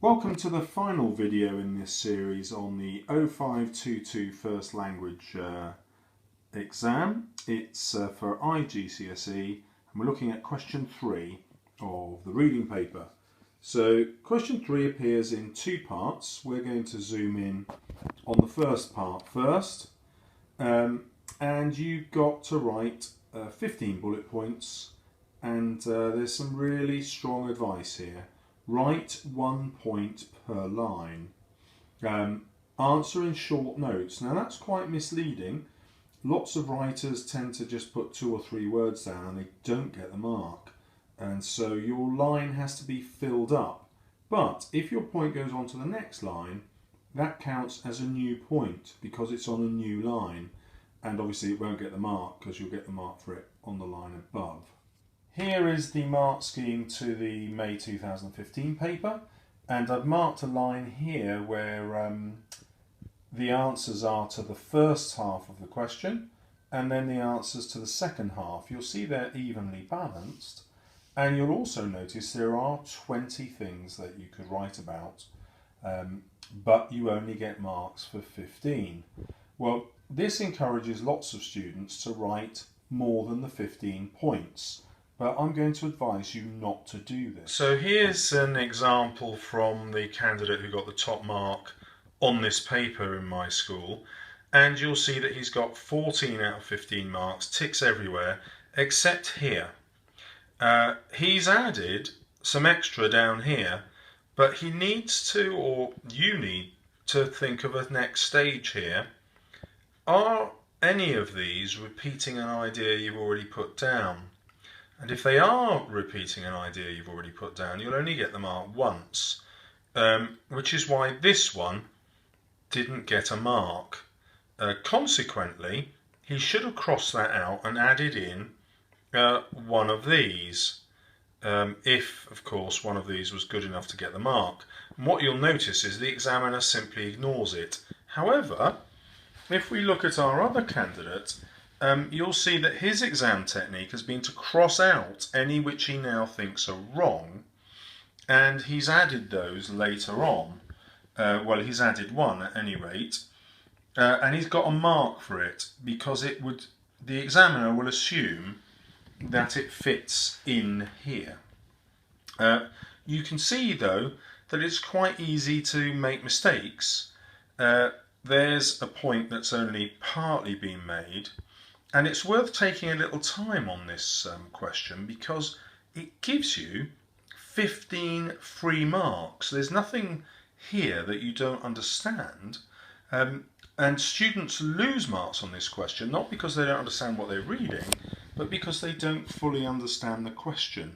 Welcome to the final video in this series on the 0522 First Language exam. It's for IGCSE and we're looking at question 3 of the reading paper. So question 3 appears in two parts. We're going to zoom in on the first part first, and you've got to write 15 bullet points, and there's some really strong advice here. Write 1 point per line. Answer in short notes. Now that's quite misleading. Lots of writers tend to just put 2 or 3 words down and they don't get the mark. And so your line has to be filled up. But if your point goes on to the next line, that counts as a new point because it's on a new line. And obviously it won't get the mark because you'll get the mark for it on the line above. Here is the mark scheme to the May 2015 paper, and I've marked a line here where the answers are to the first half of the question and then the answers to the second half. You'll see they're evenly balanced, and you'll also notice there are 20 things that you could write about, but you only get marks for 15. Well, this encourages lots of students to write more than the 15 points. But I'm going to advise you not to do this. So here's an example from the candidate who got the top mark on this paper in my school, and you'll see that he's got 14 out of 15 marks, ticks everywhere, except here. He's added some extra down here, but he needs to, or you need to think of a next stage here. Are any of these repeating an idea you've already put down? And if they are repeating an idea you've already put down, you'll only get the mark once, which is why this one didn't get a mark. Consequently, he should have crossed that out and added in one of these, if, of course, one of these was good enough to get the mark. And what you'll notice is the examiner simply ignores it. However, if we look at our other candidate, you'll see that his exam technique has been to cross out any which he now thinks are wrong, and he's added those later on. Well, he's added one at any rate, and he's got a mark for it because the examiner will assume that it fits in here. You can see though that it's quite easy to make mistakes. There's a point that's only partly been made. And it's worth taking a little time on this question because it gives you 15 free marks. There's nothing here that you don't understand. And students lose marks on this question, not because they don't understand what they're reading, but because they don't fully understand the question.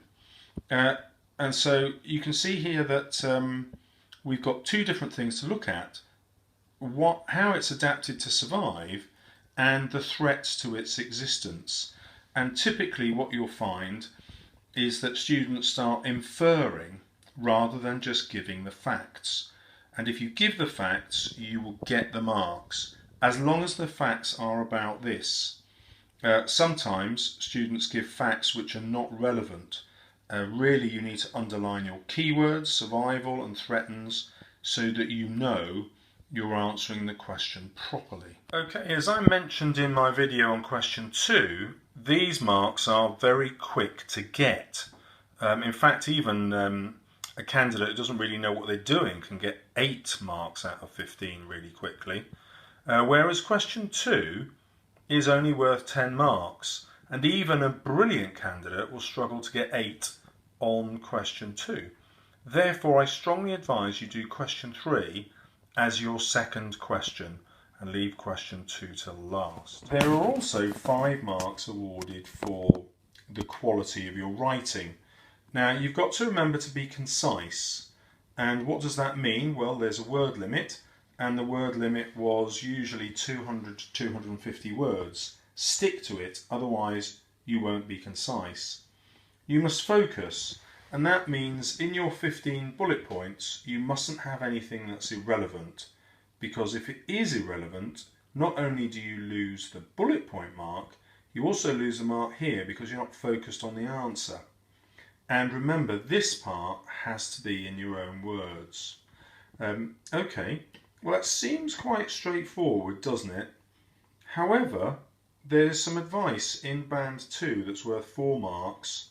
And so you can see here that we've got 2 different things to look at. How it's adapted to survive, and the threats to its existence. And typically what you'll find is that students start inferring rather than just giving the facts. And if you give the facts, you will get the marks, as long as the facts are about this. Sometimes students give facts which are not relevant. Really you need to underline your keywords, survival and threatens, so that you know you're answering the question properly. Okay, as I mentioned in my video on question 2, these marks are very quick to get. In fact, even a candidate who doesn't really know what they're doing can get 8 marks out of 15 really quickly. Whereas question 2 is only worth 10 marks, and even a brilliant candidate will struggle to get 8 on question 2. Therefore, I strongly advise you do question 3 as your second question and leave question 2 till last. There are also 5 marks awarded for the quality of your writing. Now you've got to remember to be concise, and what does that mean? Well, there's a word limit, and the word limit was usually 200 to 250 words. Stick to it, otherwise you won't be concise. You must focus, and that means in your 15 bullet points you mustn't have anything that's irrelevant, because if it is irrelevant, not only do you lose the bullet point mark, you also lose the mark here because you're not focused on the answer. And remember, this part has to be in your own words. Okay, well that seems quite straightforward, doesn't it? However, there's some advice in Band 2 that's worth 4 marks,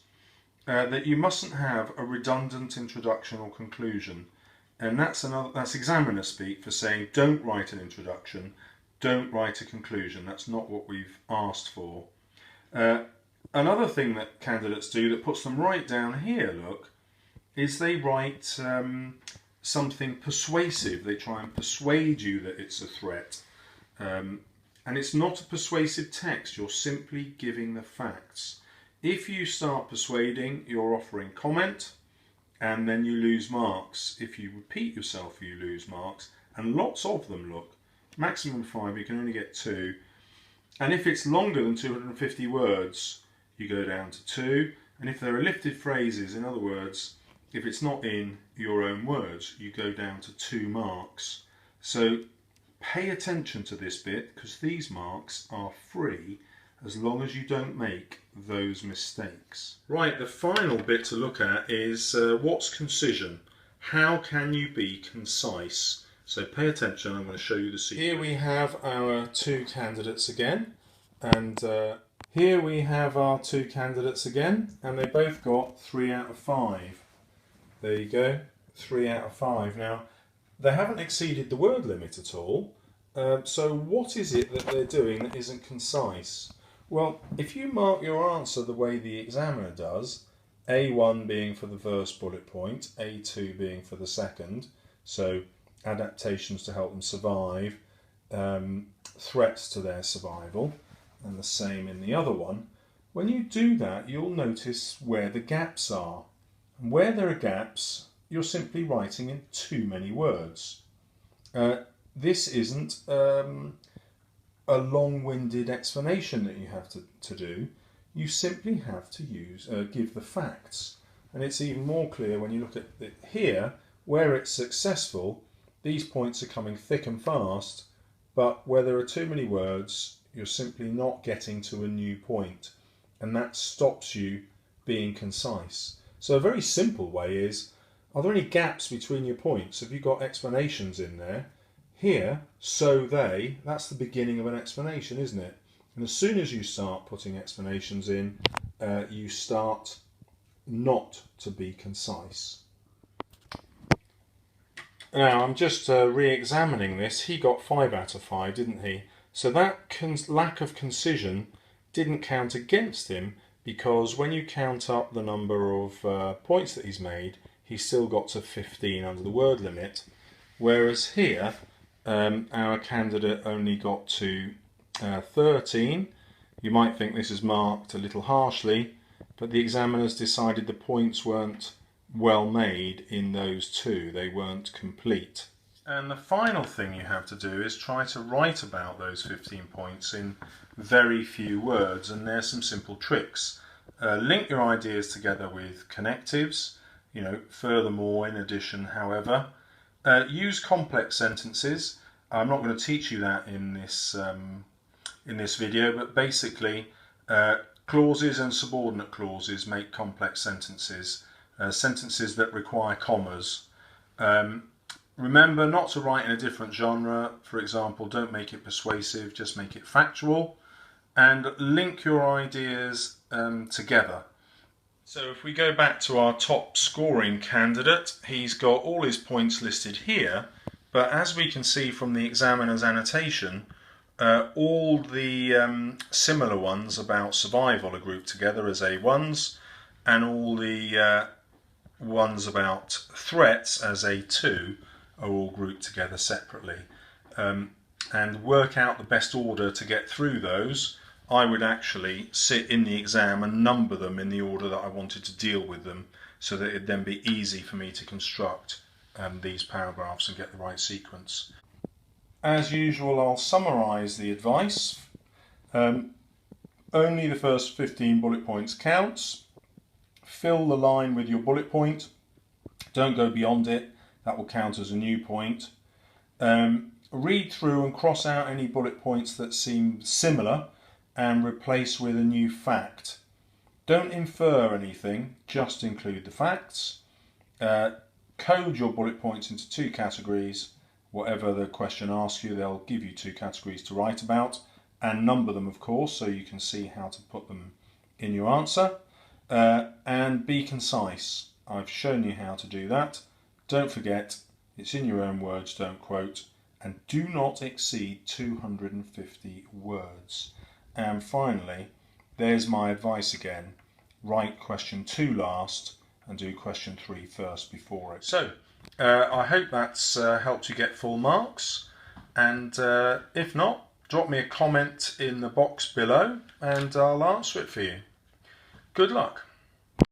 that you mustn't have a redundant introduction or conclusion. And that's examiner speak for saying don't write an introduction, don't write a conclusion. That's not what we've asked for. Another thing that candidates do that puts them right down here, look, is they write something persuasive. They try and persuade you that it's a threat. And it's not a persuasive text, you're simply giving the facts. If you start persuading, you're offering comment, and then you lose marks. If you repeat yourself, you lose marks, and lots of them, look. Maximum 5, you can only get 2. And if it's longer than 250 words, you go down to 2. And if there are lifted phrases, in other words, if it's not in your own words, you go down to 2 marks. So pay attention to this bit, because these marks are free as long as you don't make those mistakes. Right, the final bit to look at is what's concision? How can you be concise? So pay attention, I'm going to show you the sequence. Here we have our 2 candidates again, and here we have our 2 candidates again, and they both got 3 out of 5. There you go, 3 out of 5. Now, they haven't exceeded the word limit at all, so what is it that they're doing that isn't concise? Well, if you mark your answer the way the examiner does, A1 being for the first bullet point, A2 being for the second, so adaptations to help them survive, threats to their survival, and the same in the other one, when you do that you'll notice where the gaps are. And where there are gaps, you're simply writing in too many words. This isn't a long-winded explanation that you have to do. You simply have to give the facts. And it's even more clear when you look at it here, where it's successful, these points are coming thick and fast, but where there are too many words, you're simply not getting to a new point. And that stops you being concise. So a very simple way is, are there any gaps between your points? Have you got explanations in there? Here, so they, that's the beginning of an explanation, isn't it? And as soon as you start putting explanations in, you start not to be concise. Now, I'm just re-examining this. He got 5 out of 5, didn't he? So that lack of concision didn't count against him, because when you count up the number of points that he's made, he's still got to 15 under the word limit. Whereas here, our candidate only got to 13. You might think this is marked a little harshly, but the examiners decided the points weren't well made in those 2. They weren't complete. And the final thing you have to do is try to write about those 15 points in very few words, and there's some simple tricks. Link your ideas together with connectives, furthermore, in addition, however. Use complex sentences. I'm not going to teach you that in this video, but basically clauses and subordinate clauses make complex sentences, sentences that require commas. Remember not to write in a different genre. For example, don't make it persuasive, just make it factual, and link your ideas together. So if we go back to our top scoring candidate, he's got all his points listed here, but as we can see from the examiner's annotation, all the similar ones about survival are grouped together as A1s, and all the ones about threats as A2 are all grouped together separately. And work out the best order to get through those. I would actually sit in the exam and number them in the order that I wanted to deal with them, so that it'd then be easy for me to construct these paragraphs and get the right sequence. As usual, I'll summarise the advice. Only the first 15 bullet points counts. Fill the line with your bullet point. Don't go beyond it. That will count as a new point. Read through and cross out any bullet points that seem similar and replace with a new fact. Don't infer anything, just include the facts. Code your bullet points into 2 categories. Whatever the question asks you, they'll give you 2 categories to write about, and number them, of course, so you can see how to put them in your answer. And be concise. I've shown you how to do that. Don't forget, it's in your own words, don't quote, and do not exceed 250 words. And finally, there's my advice again. Write question 2 last and do question 3 first before it. So, I hope that's helped you get full marks, and if not, drop me a comment in the box below and I'll answer it for you. Good luck.